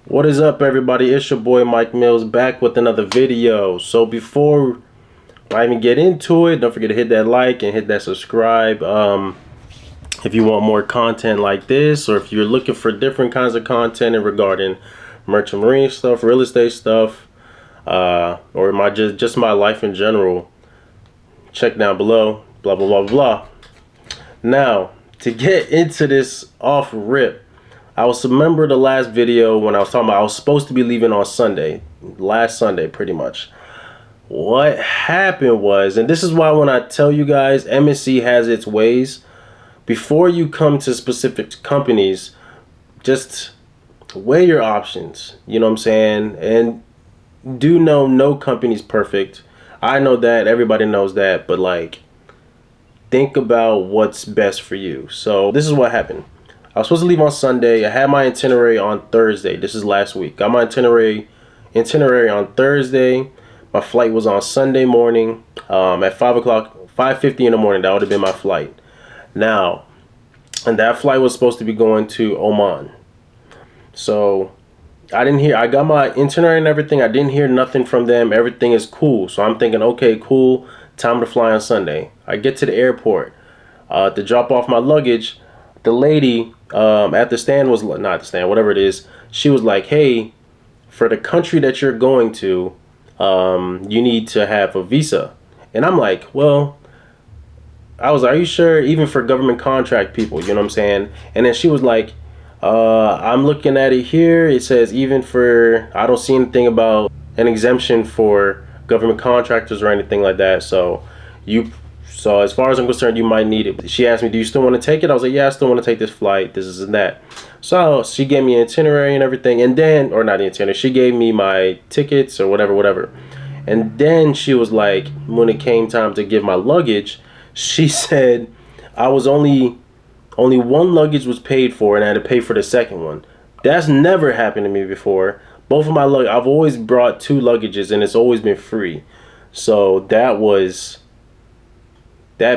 What is up, everybody? It's your boy Mike Mills back with another video. So before I even get into it, don't forget to hit that like and hit that subscribe. If you want more content like this, or if you're looking for different kinds of content regarding merchant marine stuff, real estate stuff, or my just my life in general, check down below. Blah blah blah blah. Now, to get into this off rip, I was remember the last video when I was talking about I was supposed to be leaving on Sunday, last Sunday pretty much. What happened was, and this is why when I tell you guys MSC has its ways, before you come to specific companies, just weigh your options, you know what I'm saying? And do know no company's perfect. I know that, everybody knows that, but like, think about what's best for you. So this is what happened. I was supposed to leave on Sunday. I had my itinerary on Thursday. This is last week. Got my itinerary on Thursday. My flight was on Sunday morning at 5 o'clock, 5:50 in the morning. That would have been my flight. Now, and that flight was supposed to be going to Oman. So I didn't hear. I got my itinerary and everything. I didn't hear nothing from them. Everything is cool. So I'm thinking, okay, cool. Time to fly on Sunday. I get to the airport to drop off my luggage. The lady at the stand was not the stand, whatever it is. She was like, "Hey, for the country that you're going to, you need to have a visa." And I'm like, "Well," I was like, "Are you sure? Even for government contract people, you know what I'm saying?" And then she was like, "I'm looking at it here. It says even for I don't see anything about an exemption for government contractors or anything like that. So as far as I'm concerned, you might need it." She asked me, "Do you still want to take it?" I was like, "Yeah, I still want to take this flight. This is and that." So she gave me an itinerary and everything, and then, or not the itinerary, she gave me my tickets or whatever. And then she was like, when it came time to give my luggage, she said I was only one luggage was paid for, and I had to pay for the second one. That's never happened to me before. Both of my luggage, I've always brought two luggages, and it's always been free. So that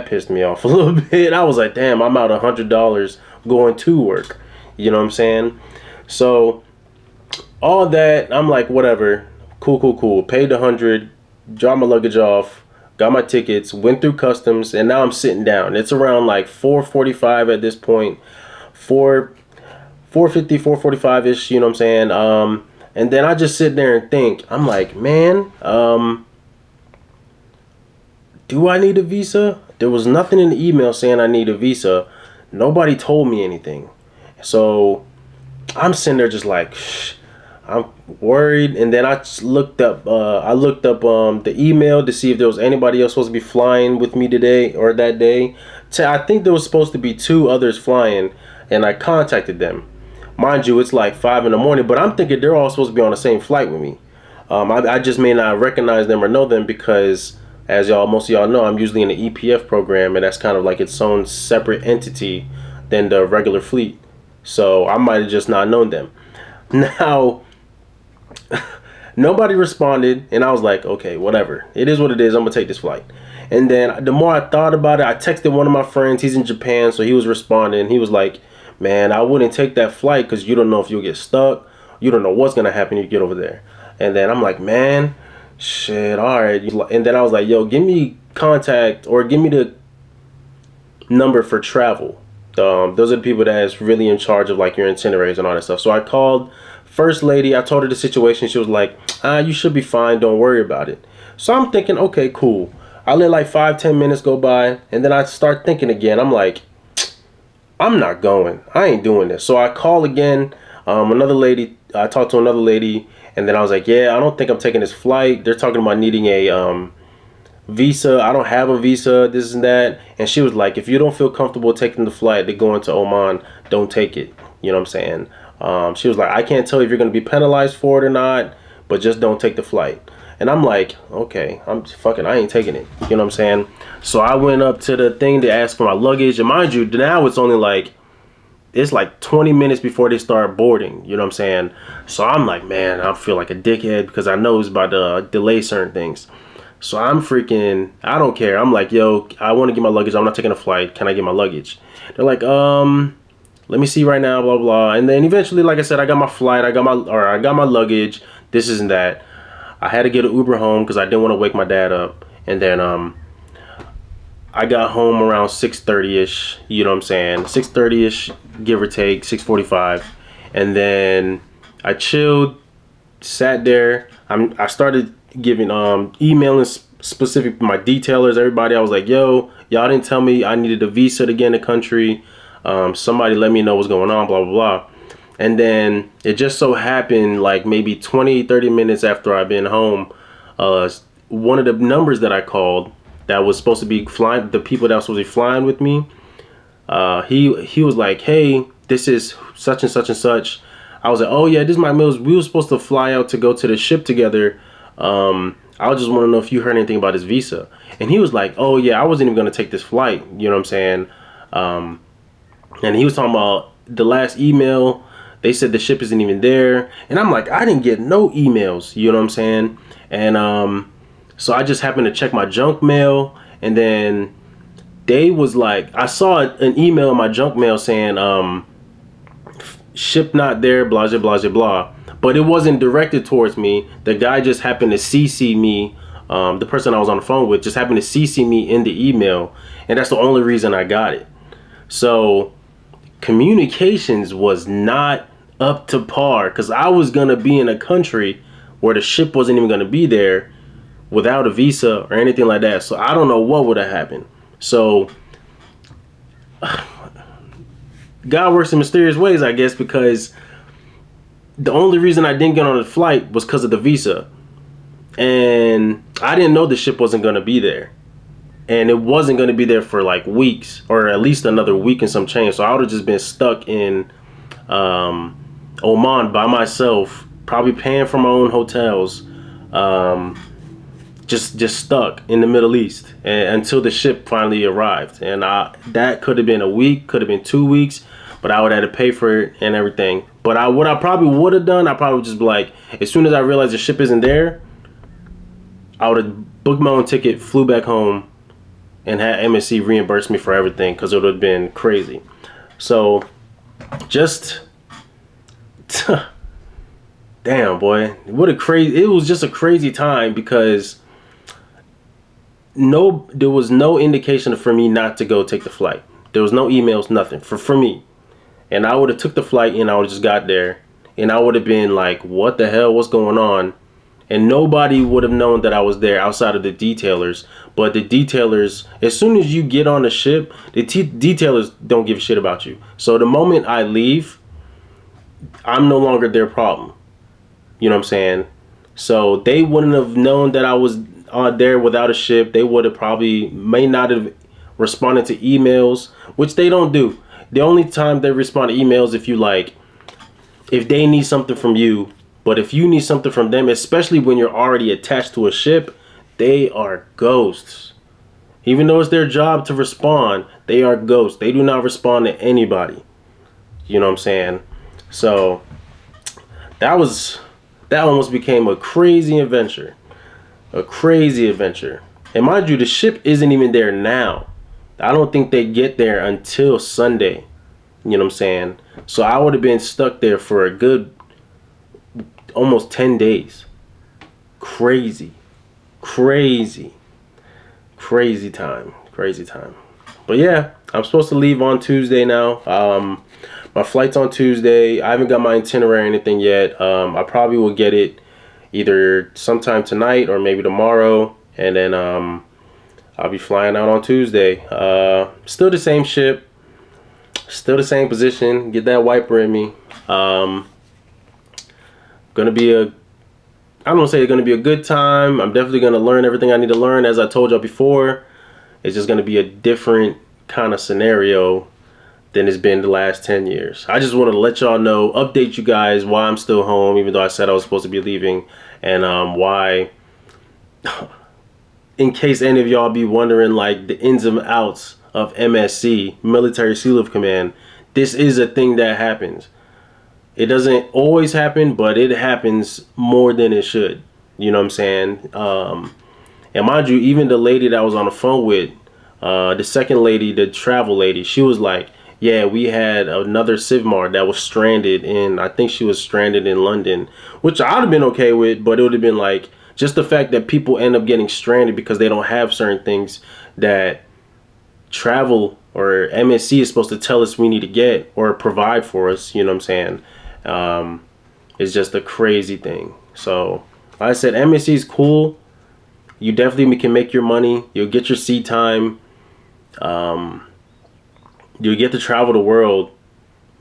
pissed me off a little bit. I was like, damn, I'm out $100 going to work. You know what I'm saying? So all that, I'm like, whatever, cool. Paid the 100, dropped my luggage off, got my tickets, went through customs, and now I'm sitting down. It's around like 4:45 at this point, 4:50, 4:45 ish. You know what I'm saying? And then I just sit there and think. I'm like, man, do I need a visa? There was nothing in the email saying I need a visa. Nobody told me anything. So I'm sitting there just like, shh, I'm worried. And then I just looked up the email to see if there was anybody else supposed to be flying with me today or that day. I think there was supposed to be two others flying, and I contacted them. Mind you, it's like 5 in the morning, but I'm thinking they're all supposed to be on the same flight with me. I just may not recognize them or know them because, as most of y'all know, I'm usually in the EPF program, and that's kind of like its own separate entity than the regular fleet. So I might have just not known them. Now, nobody responded, and I was like, okay, whatever. It is what it is. I'm gonna take this flight. And then the more I thought about it, I texted one of my friends. He's in Japan, so he was responding. He was like, "Man, I wouldn't take that flight because you don't know if you'll get stuck. You don't know what's gonna happen if you get over there." And then I'm like, "Man, shit, all right." And then I was like, "Yo, give me contact or give me the number for travel. Those are the people that is really in charge of like your itineraries and all that stuff." So I called first lady. I told her the situation. She was like, "You should be fine. Don't worry about it." So I'm thinking, okay, cool. I let like 5-10 minutes go by, and then I start thinking again. I'm like, I'm not going. I ain't doing this. So I call again. Another lady. I talked to another lady, and then I was like, "Yeah, I don't think I'm taking this flight. They're talking about needing a visa. I don't have a visa, this and that." And she was like, "If you don't feel comfortable taking the flight to go into Oman, don't take it." You know what I'm saying? She was like, "I can't tell if you're going to be penalized for it or not, but just don't take the flight." And I'm like, okay, I ain't taking it. You know what I'm saying? So I went up to the thing to ask for my luggage. And mind you, now it's only like, it's like 20 minutes before they start boarding. You know what I'm saying? So I'm like, man, I feel like a dickhead because I know it's about to delay certain things. So I'm freaking, I don't care. I'm like, "Yo, I want to get my luggage. I'm not taking a flight. Can I get my luggage?" They're like, let me see right now, blah blah. And then eventually, like I said, I got my flight, I got my luggage, this and that. I had to get an Uber home because I didn't want to wake my dad up. And then I got home around 6:30ish, you know what I'm saying? 6:30ish, give or take, 6:45. And then I chilled, sat there. I started giving emailing specific my detailers, everybody. I was like, yo, y'all didn't tell me I needed a visa to get in the country. Somebody let me know what's going on, blah blah blah. And then it just so happened, like maybe 20-30 minutes after I've been home, one of the numbers that I called that was supposed to be flying, the people that were supposed to be flying with me, he was like, hey, this is such and such and such. I was like, oh yeah, this is my Mills. We were supposed to fly out to go to the ship together. I just want to know if you heard anything about his visa. And he was like, oh yeah, I wasn't even going to take this flight. You know what I'm saying? And he was talking about the last email. They said the ship isn't even there. And I'm like, I didn't get no emails. You know what I'm saying? And so I just happened to check my junk mail. And then they was like, I saw an email in my junk mail saying, ship not there, blah, blah, blah, blah. But it wasn't directed towards me. The guy just happened to CC me. The person I was on the phone with just happened to CC me in the email. And that's the only reason I got it. So communications was not up to par, because I was going to be in a country where the ship wasn't even going to be there without a visa or anything like that. So I don't know what would have happened. So God works in mysterious ways, I guess, because the only reason I didn't get on the flight was because of the visa. And I didn't know the ship wasn't going to be there. And it wasn't going to be there for like weeks, or at least another week and some change. So I would have just been stuck in Oman by myself, probably paying for my own hotels, just stuck in the Middle East until the ship finally arrived. And that could have been a week, could have been 2 weeks, but I would have had to pay for it and everything. But what I probably would have done, I probably would just be like, as soon as I realized the ship isn't there, I would have booked my own ticket, flew back home, and had MSC reimburse me for everything, because it would have been crazy. So just damn, boy, what a crazy, it was just a crazy time, because there was no indication for me not to go take the flight. There was no emails, nothing for me. And I would have took the flight, and I would have just got there, and I would have been like, what the hell, what's going on? And nobody would have known that I was there outside of the detailers. But the detailers, as soon as you get on the ship, the detailers don't give a shit about you. So the moment I leave, I'm no longer their problem. You know what I'm saying? So they wouldn't have known that I was there without a ship. They would have may not have responded to emails, which they don't do. The only time they respond to emails if they need something from you. But if you need something from them, especially when you're already attached to a ship, they are ghosts. Even though it's their job to respond, they are ghosts. They do not respond to anybody. You know what I'm saying? So that almost became a crazy adventure. A crazy adventure. And mind you, the ship isn't even there now. I don't think they get there until Sunday. You know what I'm saying? So I would have been stuck there for a good almost 10 days. Crazy time. But yeah, I'm supposed to leave on Tuesday now. My flight's on Tuesday. I haven't got my itinerary or anything yet. I probably will get it either sometime tonight or maybe tomorrow, and then I'll be flying out on Tuesday. Still the same ship, still the same position. Get that wiper in me. Gonna be I don't want to say it's gonna be a good time. I'm definitely gonna learn everything I need to learn. As I told y'all before, it's just gonna be a different kind of scenario than it's been the last 10 years. I just want to let y'all know, update you guys why I'm still home, even though I said I was supposed to be leaving, and why, in case any of y'all be wondering like the ins and outs of MSC, Military Seal of Command, this is a thing that happens. It doesn't always happen, but it happens more than it should. You know what I'm saying? And mind you, even the lady that I was on the phone with, the second lady, the travel lady, she was like, yeah, we had another Civmar that was stranded in, I think she was stranded in London, which I'd have been okay with, but it would have been like, just the fact that people end up getting stranded because they don't have certain things that travel or MSC is supposed to tell us we need to get or provide for us, you know what I'm saying? It's just a crazy thing. So, like I said, MSC is cool. You definitely can make your money. You'll get your seat time. You'll get to travel the world.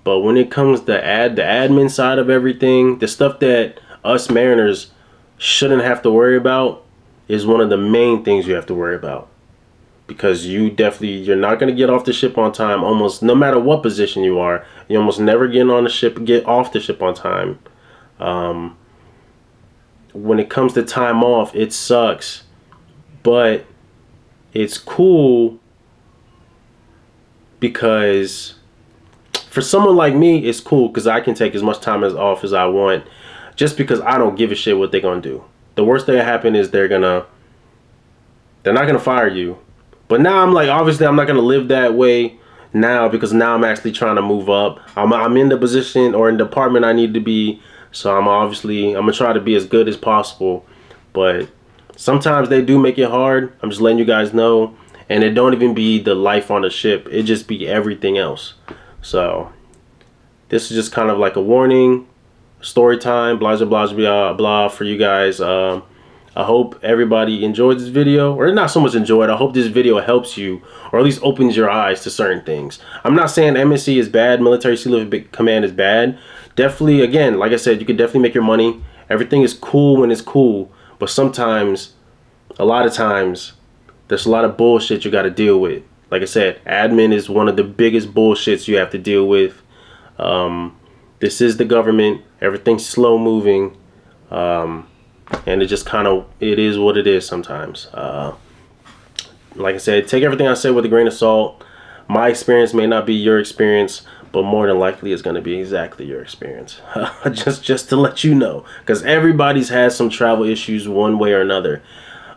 But when it comes to the admin side of everything, the stuff that us mariners shouldn't have to worry about is one of the main things you have to worry about. Because you're not going to get off the ship on time almost no matter what position you are. You almost never get off the ship on time. When it comes to time off, it sucks. But it's cool because for someone like me, it's cool because I can take as much time off as I want, just because I don't give a shit what they're gonna do. The worst thing that happen is they're not gonna fire you. But now I'm like, obviously I'm not gonna live that way now, because now I'm actually trying to move up. I'm in the position or in the department I need to be, so I'm gonna try to be as good as possible. But sometimes they do make it hard. I'm just letting you guys know. And it don't even be the life on the ship. It just be everything else. So this is just kind of like a warning, story time, blah, blah, blah, blah for you guys. I hope everybody enjoyed this video, or not so much enjoyed. I hope this video helps you, or at least opens your eyes to certain things. I'm not saying MSC is bad, Military Sea Command is bad. Definitely, again, like I said, you can definitely make your money. Everything is cool when it's cool, but sometimes, a lot of times, there's a lot of bullshit you got to deal with. Like I said, admin is one of the biggest bullshits you have to deal with. This is the government. Everything's slow moving. And it just it is what it is sometimes. Like I said, take everything I said with a grain of salt. My experience may not be your experience, but more than likely it's going to be exactly your experience. just to let you know, because everybody's had some travel issues one way or another.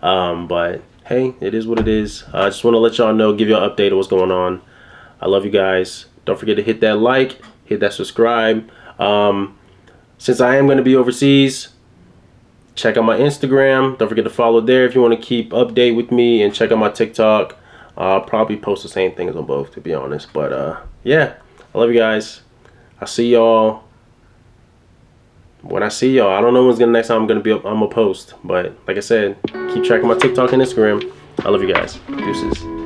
But hey, it is what it is. I just want to let y'all know, give you an update of what's going on. I love you guys. Don't forget to hit that like, hit that subscribe. Since I am going to be overseas, check out my Instagram. Don't forget to follow there if you want to keep update with me, and check out my TikTok. I'll probably post the same things on both, to be honest. But yeah, I love you guys. I'll see y'all when I see y'all. I don't know when's the next time I'm gonna post, but like I said, keep tracking my TikTok and Instagram. I love you guys. Deuces.